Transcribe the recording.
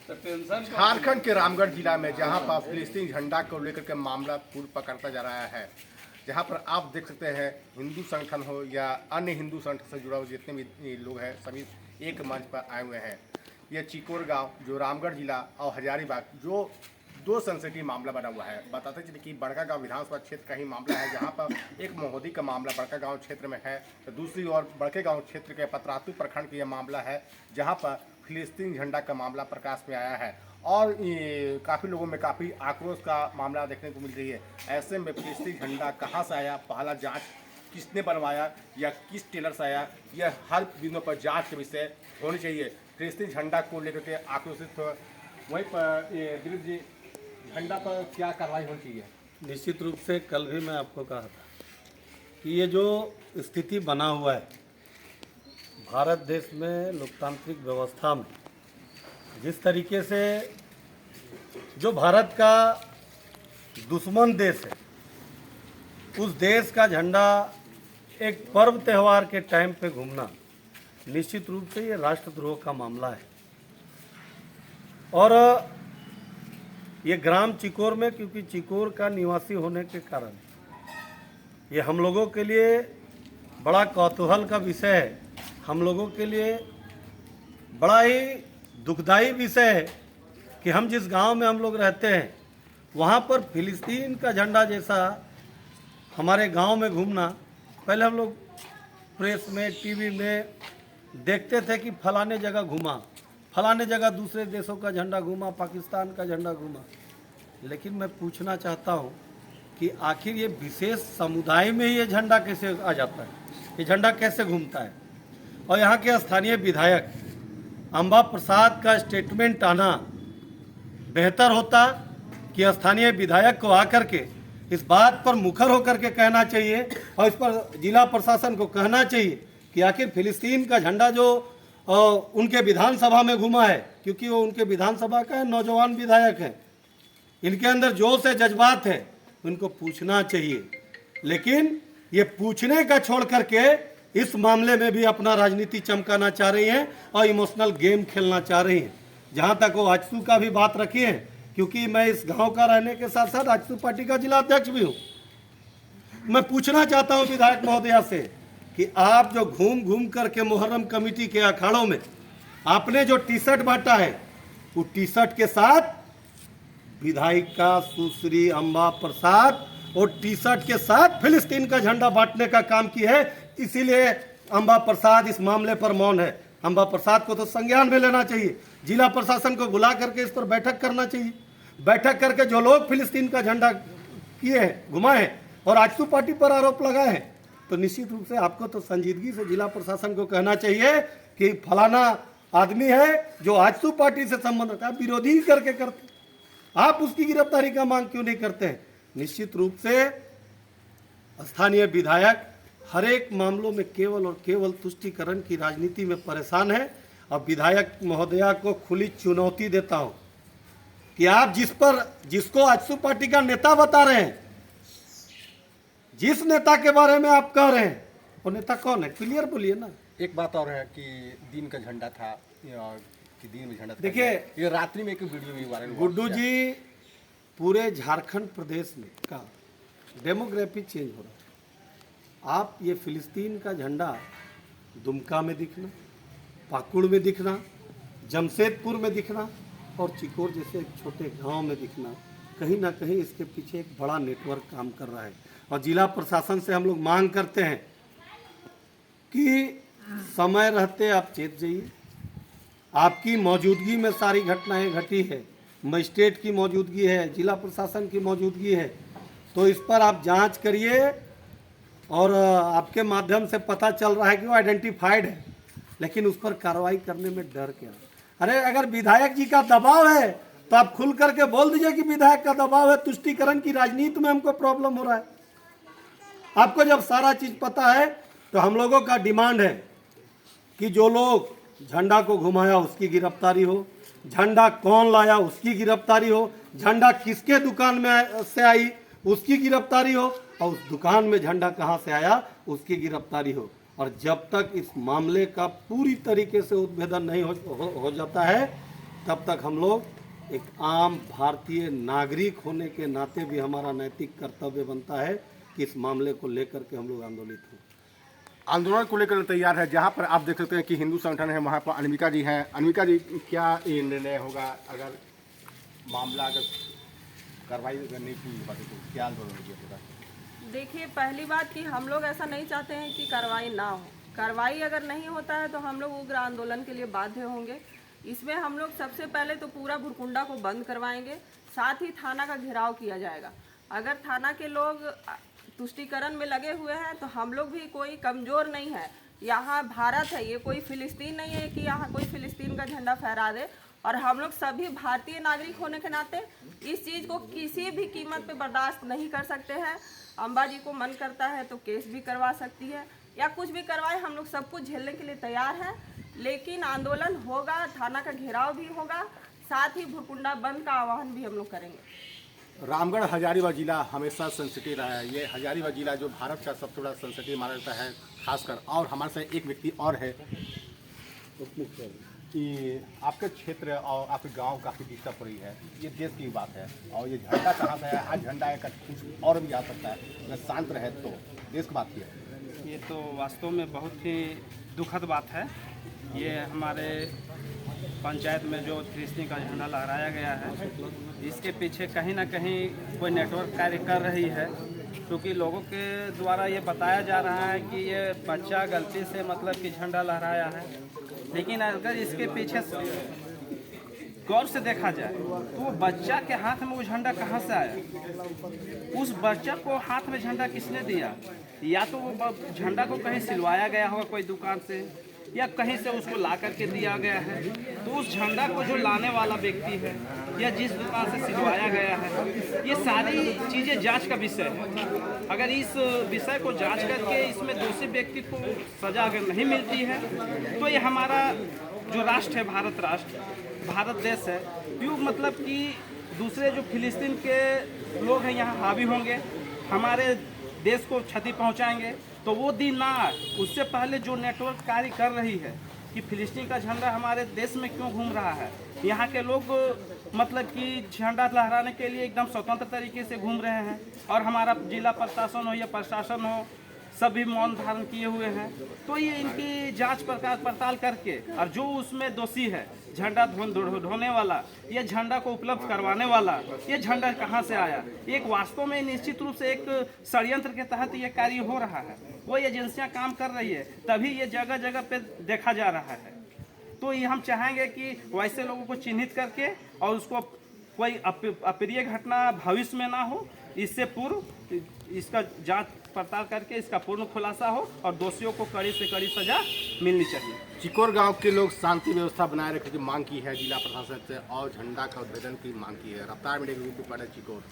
झारखंड के रामगढ़ जिला में जहां पर फिलिस्तीन झंडा को लेकर के मामला पूर्व पकड़ता जा रहा है, जहां पर आप देख सकते हैं हिंदू संगठन हो या अन्य हिंदू संगठन से जुड़ा हुआ जितने भी लोग हैं सभी एक मंच पर आए हुए हैं। यह चिकोर गांव जो रामगढ़ जिला और हजारीबाग जो दो सेंसिटिव मामला बना हुआ है। बताते चलिए कि बड़कागांव विधानसभा क्षेत्र का ही मामला है, जहां पर एक महोदी का मामला बड़कागांव क्षेत्र में है, तो दूसरी ओर बड़केगांव क्षेत्र के पतरातू प्रखंड का यह मामला है, जहां पर फिलिस्तीन झंडा का मामला प्रकाश में आया है और काफ़ी लोगों में काफ़ी आक्रोश का मामला देखने को मिल रही है। ऐसे में फिलिस्तीन झंडा कहाँ से आया, पहला जांच किसने बनवाया या किस टेलर से आया, यह हर बिंदुओं पर जांच के विषय होनी चाहिए। फिलिस्तीन झंडा को लेकर के आक्रोशित हो, वहीं पर दिलीप जी झंडा पर क्या कार्रवाई होनी चाहिए? निश्चित रूप से कल भी मैं आपको कहा था कि ये जो स्थिति बना हुआ है भारत देश में लोकतांत्रिक व्यवस्था में, जिस तरीके से जो भारत का दुश्मन देश है उस देश का झंडा एक पर्व त्यौहार के टाइम पे घूमना, निश्चित रूप से ये राष्ट्रद्रोह का मामला है। और ये ग्राम चिकोर में, क्योंकि चिकोर का निवासी होने के कारण ये हम लोगों के लिए बड़ा कौतूहल का विषय है, हम लोगों के लिए बड़ा ही दुखदाई विषय है कि हम जिस गांव में हम लोग रहते हैं वहाँ पर फिलिस्तीन का झंडा जैसा हमारे गांव में घूमना, पहले हम लोग प्रेस में टीवी में देखते थे कि फलाने जगह घूमा, फलाने जगह दूसरे देशों का झंडा घूमा, पाकिस्तान का झंडा घूमा। लेकिन मैं पूछना चाहता हूँ कि आखिर ये विशेष समुदाय में ये झंडा कैसे आ जाता है, ये झंडा कैसे घूमता है। और यहाँ के स्थानीय विधायक अंबा प्रसाद का स्टेटमेंट आना बेहतर होता कि स्थानीय विधायक को आकर के इस बात पर मुखर होकर के कहना चाहिए और इस पर जिला प्रशासन को कहना चाहिए कि आखिर फिलिस्तीन का झंडा जो उनके विधानसभा में घुमा है, क्योंकि वो उनके विधानसभा का नौजवान विधायक है, इनके अंदर जोश है, जज्बात है, उनको पूछना चाहिए। लेकिन ये पूछने का छोड़ करके इस मामले में भी अपना राजनीति चमकाना चाह रही हैं और इमोशनल गेम खेलना चाह रही हैं। जहाँ तक वो आजसू का भी बात रखी है, क्योंकि मैं इस गांव का रहने के साथ साथ आजसू पार्टी का जिला अध्यक्ष भी हूँ। मैं पूछना चाहता हूँ विधायक महोदया से कि आप जो घूम घूम करके मुहर्रम कमेटी के अखाड़ों में आपने जो टी शर्ट बांटा है, वो टी शर्ट के साथ विधायिका सुश्री अंबा प्रसाद और टी शर्ट के साथ फिलिस्तीन का झंडा बांटने का काम की है। इसीलिए अंबा प्रसाद इस मामले पर मौन है। अंबा प्रसाद को तो संज्ञान में लेना चाहिए, जिला प्रशासन को बुला करके इस पर बैठक करना चाहिए। बैठक करके जो लोग फिलिस्तीन का झंडा किए हैं, घुमाए हैं और आजसू पार्टी पर आरोप लगाए हैं, तो निश्चित रूप से आपको तो संजीदगी से जिला प्रशासन को कहना चाहिए कि फलाना आदमी है जो आजसू पार्टी से संबंध रखता है, विरोधी करके करते, आप उसकी गिरफ्तारी का मांग क्यों नहीं करते हैं? निश्चित रूप से स्थानीय विधायक हर एक मामलों में केवल और केवल तुष्टीकरण की राजनीति में परेशान है। और विधायक महोदया को खुली चुनौती देता हूं कि आप जिसको आजसू पार्टी का नेता बता रहे हैं, जिस नेता के बारे में आप कह रहे हैं, वो नेता कौन है? क्लियर बोलिए ना। एक बात और है कि दिन का झंडा था कि दिन में झंडा था। देखिए, ये रात्रि में एक वीडियो भी वायरल हुआ। गुड्डू जी, पूरे झारखंड प्रदेश में का डेमोग्राफी चेंज हो रहा है। आप ये फिलिस्तीन का झंडा दुमका में दिखना, पाकुड़ में दिखना, जमशेदपुर में दिखना और चिकोर जैसे एक छोटे गांव में दिखना, कहीं ना कहीं इसके पीछे एक बड़ा नेटवर्क काम कर रहा है। और जिला प्रशासन से हम लोग मांग करते हैं कि समय रहते आप चेत जाइए। आपकी मौजूदगी में सारी घटनाएं घटी है, मजिस्ट्रेट की मौजूदगी है, जिला प्रशासन की मौजूदगी है, तो इस पर आप जांच करिए। और आपके माध्यम से पता चल रहा है कि वो आइडेंटिफाइड है, लेकिन उस पर कार्रवाई करने में डर क्या? अरे अगर विधायक जी का दबाव है तो आप खुल करके बोल दीजिए कि विधायक का दबाव है, तुष्टीकरण की राजनीति में हमको प्रॉब्लम हो रहा है। आपको जब सारा चीज पता है तो हम लोगों का डिमांड है कि जो लोग झंडा को घुमाया उसकी गिरफ्तारी हो, झंडा कौन लाया उसकी गिरफ्तारी हो, झंडा किसके दुकान में से आई उसकी गिरफ्तारी हो, और उस दुकान में झंडा कहां से आया उसकी गिरफ्तारी हो। और जब तक इस मामले का पूरी तरीके से उद्भेदन नहीं हो जाता है तब तक हम लोग एक आम भारतीय नागरिक होने के नाते भी हमारा नैतिक कर्तव्य बनता है कि इस मामले को लेकर के हम लोग आंदोलित हों। आंदोलन को लेकर तैयार है। जहां पर आप देख सकते हैं कि हिंदू संगठन है, वहां पर अनमिका जी हैं। अनमिका जी, क्या ये निर्णय होगा अगर मामला अगर कार्रवाई करने की बात तो क्या आंदोलन होगा? देखिए, पहली बात कि हम लोग ऐसा नहीं चाहते हैं कि कार्रवाई ना हो। कार्रवाई अगर नहीं होता है तो हम लोग उग्र आंदोलन के लिए बाध्य होंगे। इसमें हम लोग सबसे पहले तो पूरा भुरकुंडा को बंद करवाएंगे, साथ ही थाना का घेराव किया जाएगा। अगर थाना के लोग तुष्टीकरण में लगे हुए हैं तो हम लोग भी कोई कमज़ोर नहीं है। यहाँ भारत है, ये कोई फिलिस्तीन नहीं है कि यहाँ कोई फिलिस्तीन का झंडा फहरा दे। और हम लोग सभी भारतीय नागरिक होने के नाते इस चीज़ को किसी भी कीमत पे बर्दाश्त नहीं कर सकते हैं। अम्बा जी को मन करता है तो केस भी करवा सकती है या कुछ भी करवाए, हम लोग सब कुछ झेलने के लिए तैयार हैं। लेकिन आंदोलन होगा, थाना का घेराव भी होगा, साथ ही भुरकुंडा बंद का आह्वान भी हम लोग करेंगे। रामगढ़ हजारीबाग जिला हमेशा सेंसिटिव रहा है। ये हजारीबाग जिला जो भारत का सबसे बड़ा सेंसिटिव माना जाता है खासकर। और हमारे साथ एक व्यक्ति और है कि आपके क्षेत्र और आपके गांव काफ़ी डिस्टर्ब हो रही है। ये देश की बात है और ये झंडा कहाँ से है? आज झंडा का कुछ और भी आ सकता है अगर शांत रहे तो। देश की बात की है, ये तो वास्तव में बहुत ही दुखद बात है। ये हमारे पंचायत में जो फिलिस्तीन का झंडा लहराया गया है, इसके पीछे कहीं ना कहीं कोई नेटवर्क कार्य कर रही है, क्योंकि लोगों के द्वारा ये बताया जा रहा है कि ये बच्चा गलती से मतलब कि झंडा लहराया है। लेकिन अगर इसके पीछे गौर से देखा जाए तो वो बच्चा के हाथ में वो झंडा कहाँ से आया? उस बच्चा को हाथ में झंडा किसने दिया? या तो वो झंडा को कहीं सिलवाया गया होगा कोई दुकान से, या कहीं से उसको ला करके दिया गया है। तो उस झंडा को जो लाने वाला व्यक्ति है या जिस दुकान से सिलवाया गया है, ये सारी चीज़ें जांच का विषय है। अगर इस विषय को जांच करके इसमें दोषी व्यक्ति को सजा अगर नहीं मिलती है तो ये हमारा जो राष्ट्र है, भारत राष्ट्र, भारत देश है, क्यों मतलब कि दूसरे जो फिलिस्तीन के लोग हैं यहाँ हावी होंगे, हमारे देश को क्षति पहुँचाएंगे। तो वो दिन ना, उससे पहले जो नेटवर्क कार्य कर रही है कि फिलिस्तीन का झंडा हमारे देश में क्यों घूम रहा है, यहाँ के लोग मतलब कि झंडा लहराने के लिए एकदम स्वतंत्र तरीके से घूम रहे हैं। और हमारा जिला प्रशासन हो या प्रशासन हो, सभी मौन धारण किए हुए हैं। तो ये इनकी जांच पड़ताल करके, और जो उसमें दोषी है झंडा ढोने वाला, ये झंडा को उपलब्ध करवाने वाला, ये झंडा कहाँ से आया, एक वास्तव में निश्चित रूप से एक षड्यंत्र के तहत ये कार्य हो रहा है। वो एजेंसियां काम कर रही है, तभी ये जगह जगह पे देखा जा रहा है। तो ये हम चाहेंगे कि वैसे लोगों को चिन्हित करके और उसको कोई अप्रिय घटना भविष्य में ना हो, इससे पूर्व इसका जांच पड़ताल करके इसका पूर्ण खुलासा हो और दोषियों को कड़ी से कड़ी सजा मिलनी चाहिए। चिकोर गांव के लोग शांति व्यवस्था बनाए रखने की मांग की है जिला प्रशासन से और झंडा का उद्भेदन की मांग की है। रफ्तार मीडिया ग्रुप पर चिकोर।